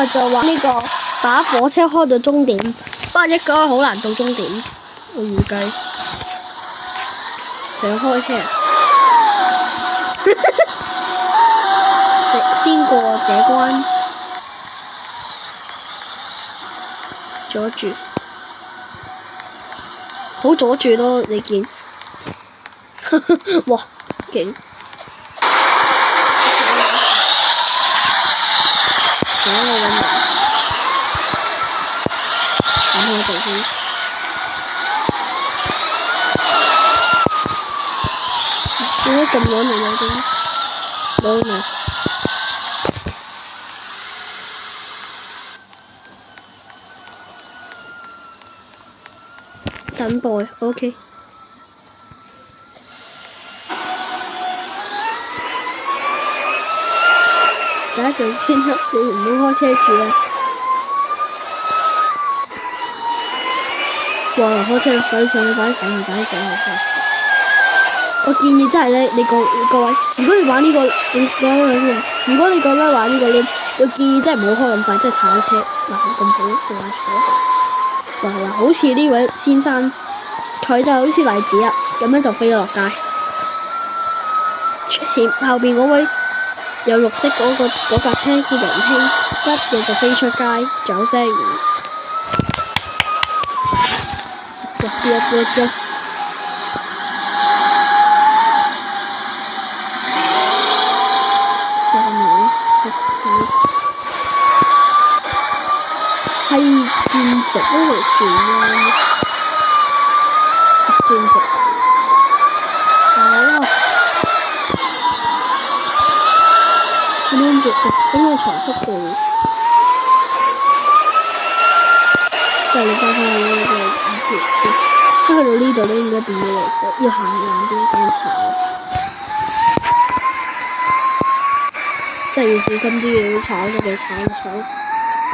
就話呢個把火車開到終點，不過一個好難到終點，我預計想開車先過這關，阻住，好阻住咯！你見，哇，勁！等我揾人，等我做先。點解咁耐未有嘅？冇未。等待 ，OK。等一陣先啦，你唔好開車住啦。哇！開車快啲上去，快啲上去！我建議真係咧，你各位，如果你玩呢個，你等陣先。如果你覺得玩呢個咧，我建議真係唔好開咁快，真係踩車嗱咁好嘅話坐。嗱，好似呢位先生，佢就好似例子啊，咁樣就飛咗落街。後邊嗰位有綠色嗰架車叫人輕，一嘢就飛出街，掌聲。係轉直嗰度轉彎，轉直，好啊！咁樣做，咁樣重複做，即係你翻返去呢個以前，一去到呢度咧應該變咗嚟火，要行兩邊驚炒，真係要小心啲嘅，要炒就俾炒。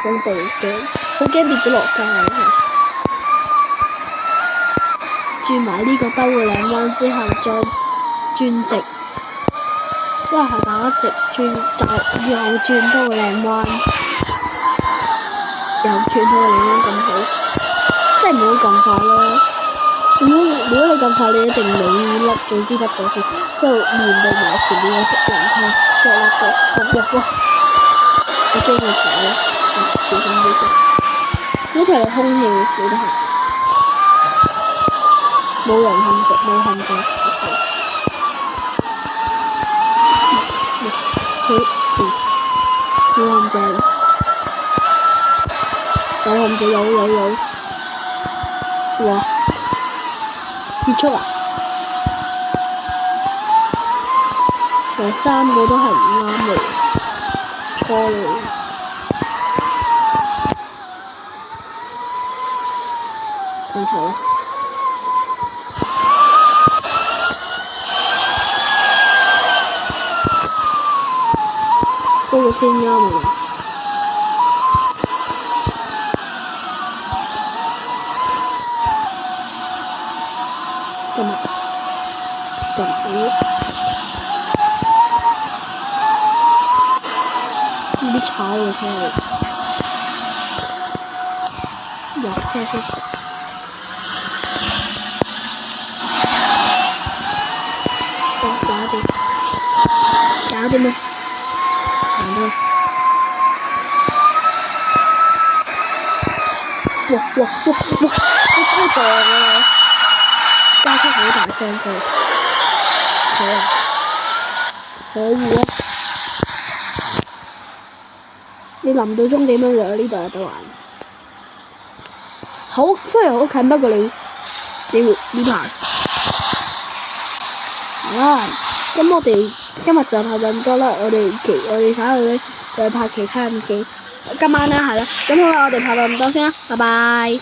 好怖驚，好驚跌咗落街啊！轉埋呢個兜嘅兩彎之後，再轉直，之後係打直轉，就又轉多個兩彎，又轉多個兩彎咁好，真係唔好咁快咯！如果你咁快，你一定尾甩，早知甩咗先，之後面對埋前面嘅人車，之後甩咗，哇！我驚佢踩咯〜小心啲啫！呢條係空氣，冇得行，冇人控制，冇控制。冇控制，有控制，有。哇！結束啊！其實三個都係唔啱嘅，錯咯。咁好啦，嗰個先啱啊！咁呢啲炒嘅車嚟，入車先。搞掂啦，行到。哇！你撞啊！加速好大聲佢，可以啊！你臨到終點嗰陣，呢度有得玩。好，雖然好近，不過你會行。好啦，咁我哋今日就拍咁多啦。我哋稍後咧再拍其他嘅片。今晚啦，係啦。咁好啦，我哋拍到咁多先啦，拜拜。